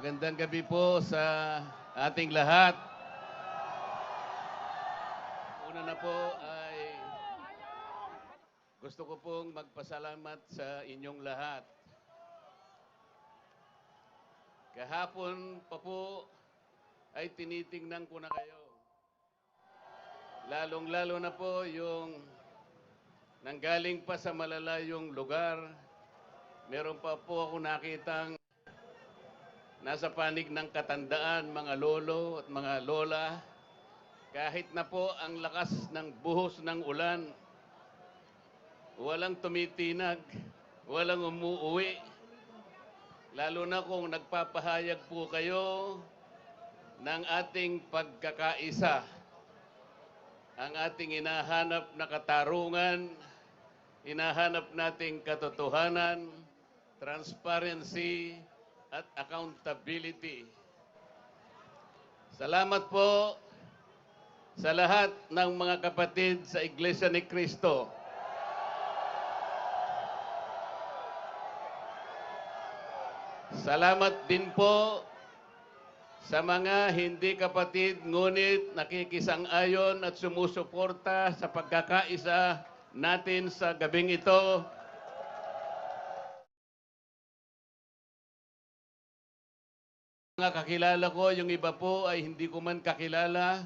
Magandang gabi po sa ating lahat. Una na po ay gusto ko pong magpasalamat sa inyong lahat. Kahapon pa po ay tinitingnan ko na kayo. Lalong-lalo na po yung nanggaling pa sa malalayong lugar. Meron pa po ako nakitang nasa panig ng katandaan, mga lolo at mga lola. Kahit na po ang lakas ng buhos ng ulan, walang tumitinag, walang umuuwi. Lalo na kung nagpapahayag po kayo ng ating pagkakaisa. Ang ating hinahanap na katarungan, hinahanap nating katotohanan, transparency, at accountability. Salamat po sa lahat ng mga kapatid sa Iglesia ni Cristo. Salamat din po sa mga hindi kapatid ngunit nakikisang-ayon at sumusuporta sa pagkakaisa natin sa gabing ito. Mga kakilala ko, yung iba po ay hindi ko man kakilala,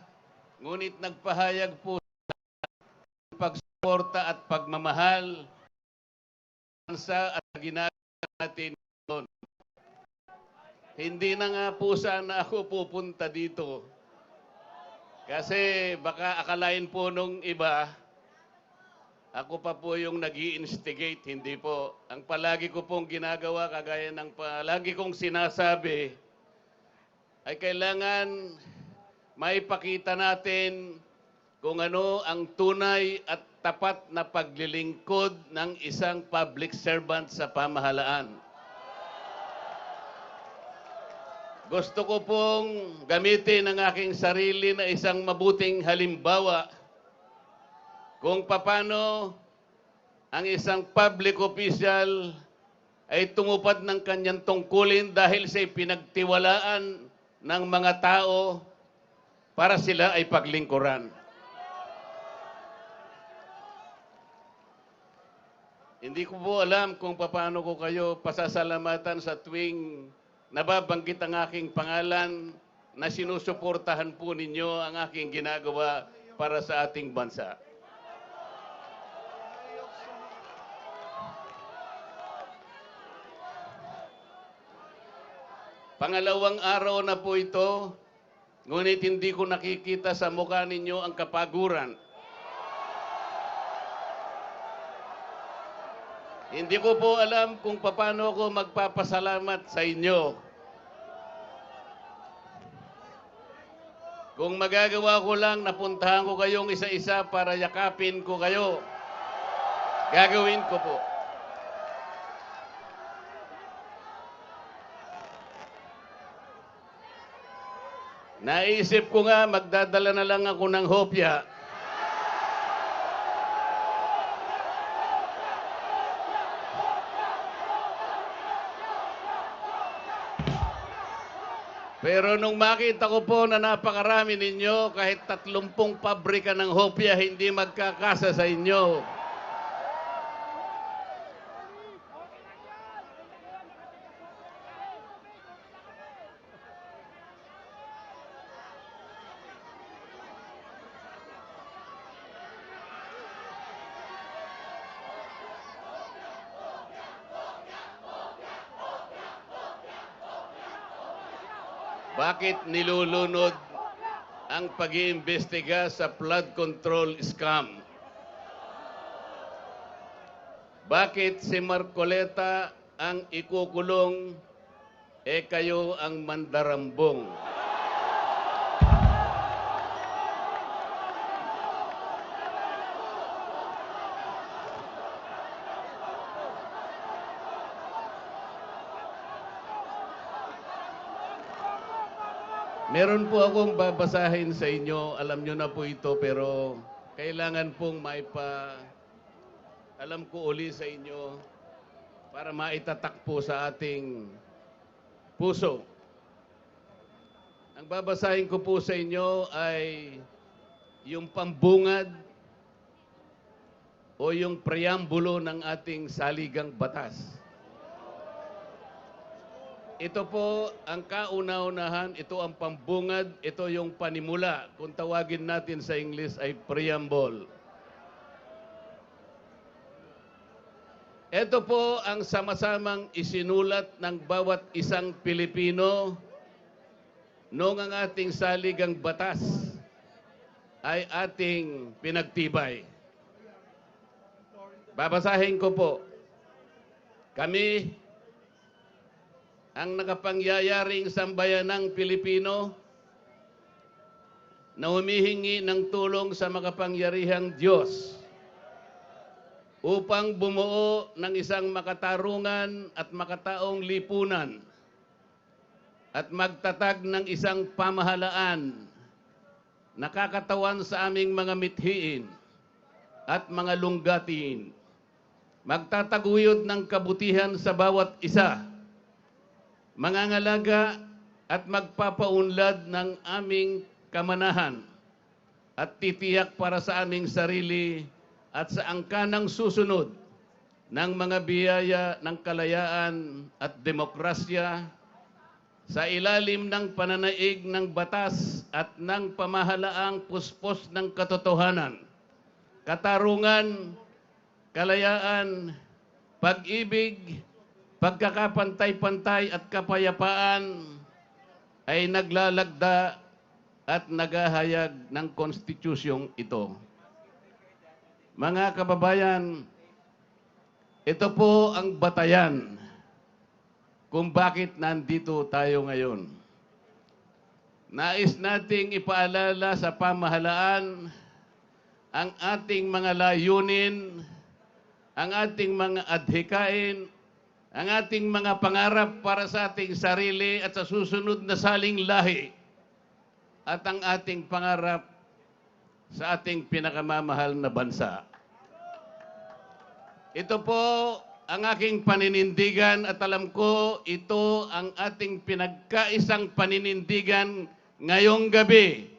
ngunit nagpahayag po ng pagsuporta at pagmamahal sa at ginagawa natin doon. Hindi na nga po sana ako pupunta dito. Kasi baka akalain po nung iba, ako pa po yung nag-i-instigate, hindi po. Ang palagi ko pong ginagawa, kagaya ng palagi kong sinasabi, ay kailangan maipakita natin kung ano ang tunay at tapat na paglilingkod ng isang public servant sa pamahalaan. Gusto ko pong gamitin ang aking sarili na isang mabuting halimbawa kung paano ang isang public official ay tumupad ng kanyang tungkulin dahil sa pinagtiwalaan ng mga tao para sila ay paglingkuran. Hindi ko po alam kung paano ko kayo pasasalamatan sa tuwing nababanggit ang aking pangalan na sinusuportahan po ninyo ang aking ginagawa para sa ating bansa. Pangalawang araw na po ito, ngunit hindi ko nakikita sa mukha ninyo ang kapaguran. Hindi ko po alam kung paano ako magpapasalamat sa inyo. Kung magagawa ko lang, napuntahan ko kayong isa-isa para yakapin ko kayo. Gagawin ko po. Naisip ko nga, magdadala na lang ako ng hopya. Pero nung makita ko po na napakarami ninyo, kahit 30 pabrika ng hopya, hindi magkakasa sa inyo. Bakit nilulunod ang pag-iimbestiga sa flood control scam? Bakit si Marcoleta ang ikukulong, kayo ang mandarambong? Meron po akong babasahin sa inyo. Alam nyo na po ito, pero kailangan pong alam ko uli sa inyo para maitatak po sa ating puso. Ang babasahin ko po sa inyo ay yung pambungad o yung preambulo ng ating saligang batas. Ito po ang kauna-unahan, ito ang pambungad, ito yung panimula. Kung tawagin natin sa English ay preamble. Ito po ang sama-samang isinulat ng bawat isang Pilipino noong ang ating saligang batas ay ating pinagtibay. Babasahin ko po. Kami, ang nakapangyayaring sambayanang Pilipino na humihingi ng tulong sa makapangyarihang Diyos upang bumuo ng isang makatarungan at makataong lipunan at magtatag ng isang pamahalaan nakakatawan sa aming mga mithiin at mga lunggatiin. Magtataguyod ng kabutihan sa bawat isa, mangangalaga at magpapaunlad ng aming kamanahan at titiyak para sa aming sarili at sa angkanang susunod ng mga biyaya ng kalayaan at demokrasya sa ilalim ng pananaig ng batas at ng pamahalaang puspos ng katotohanan, katarungan, kalayaan, pag-ibig, pagkakapantay-pantay at kapayapaan ay naglalagda at naghahayag ng konstitusyong ito. Mga kababayan, ito po ang batayan kung bakit nandito tayo ngayon. Nais nating ipaalala sa pamahalaan ang ating mga layunin, ang ating mga adhikain, ang ating mga pangarap para sa ating sarili at sa susunod na saling lahi, at ang ating pangarap sa ating pinakamamahal na bansa. Ito po ang aking paninindigan at alam ko ito ang ating pinagkaisang paninindigan ngayong gabi.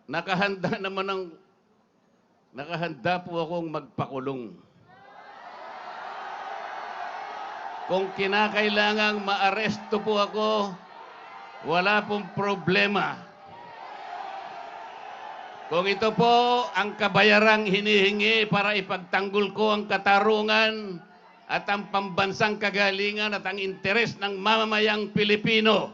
Nakahanda po akong magpakulong. Kung kinakailangang maaresto po ako, wala pong problema. Kung ito po ang kabayarang hinihingi para ipagtanggol ko ang katarungan at ang pambansang kagalingan at ang interes ng mamamayang Pilipino,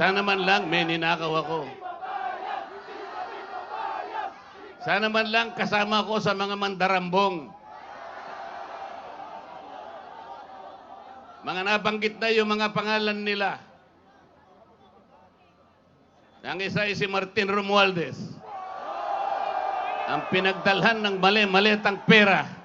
sana man lang may ninakaw ako. Sana man lang kasama ko sa mga mandarambong. Mga nabanggit na yung mga pangalan nila. Ang isa ay si Martin Romualdez. Ang pinagdalhan ng mali-malitang pera.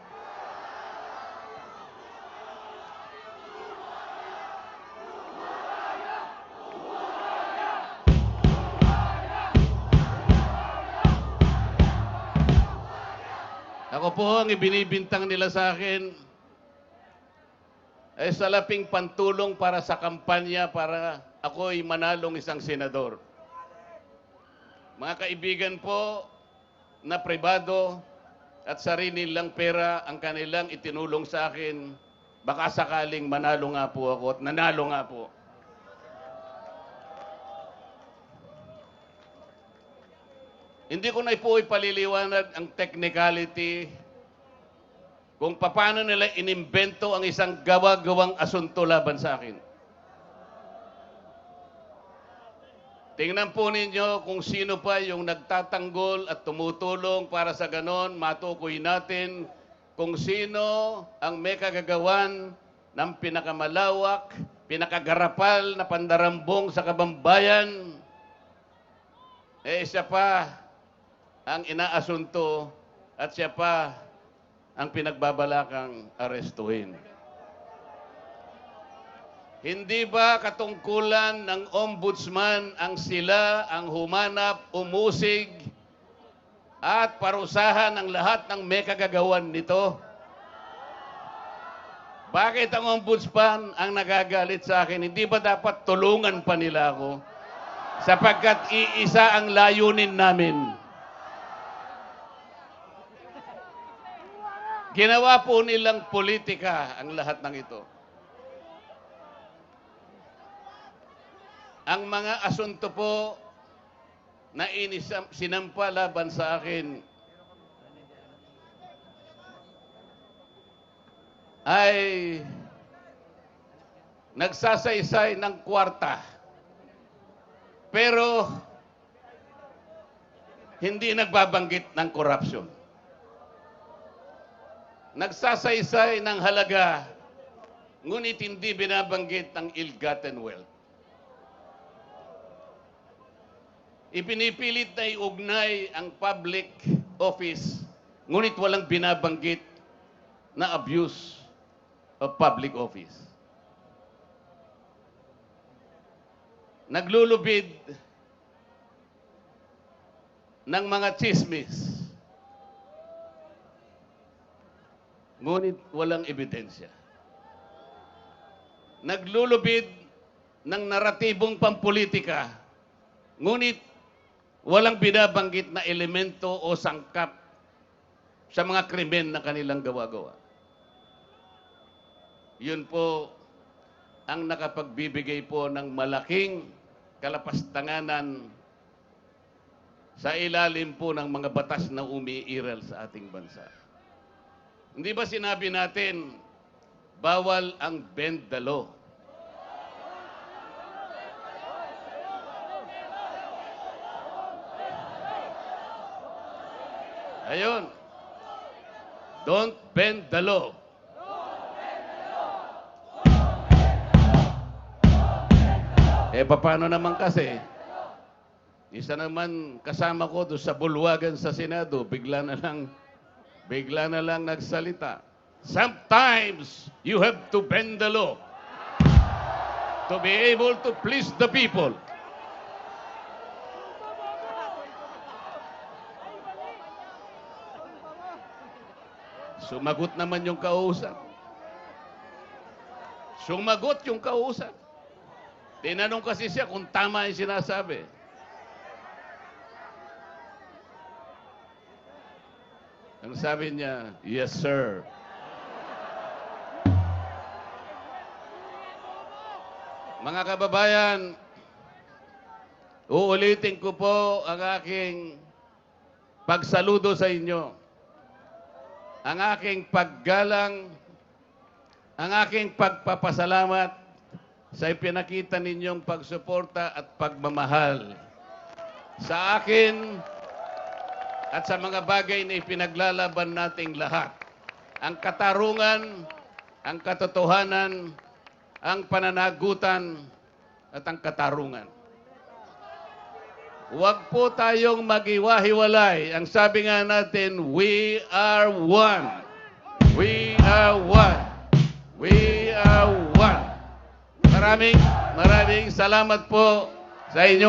Ako po ang ibinibintang nila sa akin ay salaping pantulong para sa kampanya para ako'y manalong isang senador. Mga kaibigan po na pribado at sarili nilang pera ang kanilang itinulong sa akin, baka sakaling manalo nga po ako at nanalo nga po. Hindi ko na po ipaliliwanag ang technicality kung paano nila inimbento ang isang gawa-gawang asunto laban sa akin. Tingnan po ninyo kung sino pa yung nagtatanggol at tumutulong para sa ganon, matukoy natin kung sino ang may kagagawan ng pinakamalawak pinakagarapal na pandarambong sa kabambayan, siya pa ang inaasunto at siya pa ang pinagbabalakang arestuhin. Hindi ba katungkulan ng ombudsman ang sila ang humanap, umusig at parusahan ang lahat ng may kagagawan nito? Bakit ang ombudsman ang nagagalit sa akin? Hindi ba dapat tulungan pa nila ako? Sapagkat iisa ang layunin namin. Ginawa po nilang politika ang lahat ng ito. Ang mga asunto po na sinampa laban sa akin ay nagsasaysay ng kwarta. Pero hindi nagbabanggit ng korupsyon. Nagsasaysay ng halaga, ngunit hindi binabanggit ang ill-gotten wealth. Ipinipilit na iugnay ang public office, ngunit walang binabanggit na abuse of public office. Naglulubid ng mga chismis, ngunit walang ebidensya. Naglulubid ng naratibong pampolitika, ngunit walang binabanggit na elemento o sangkap sa mga krimen na kanilang gawa-gawa. Yun po ang nakapagbibigay po ng malaking kalapastanganan sa ilalim po ng mga batas na umiiral sa ating bansa. Hindi ba sinabi natin, bawal ang bend the law? Ayun. Don't bend the law. Paano naman kasi? Isa naman kasama ko doon sa bulwagan sa Senado, bigla na lang nagsalita. Sometimes you have to bend the law to be able to please the people. Sumagot naman yung kausap. Sumagot yung kausap. Tinanong kasi siya kung tama yung sinasabi. Ang sabi niya, yes sir. Mga kababayan, uulitin ko po ang aking pagsaludo sa inyo. Ang aking paggalang, ang aking pagpapasalamat sa ipinakita ninyong pagsuporta at pagmamahal sa akin at sa mga bagay na ipinaglalaban nating lahat. Ang katarungan, ang katotohanan, ang pananagutan at ang katarungan. Huwag po tayong mag-iwahiwalay. Ang sabi nga natin, we are one. We are one. We are one. Maraming salamat po sa inyo.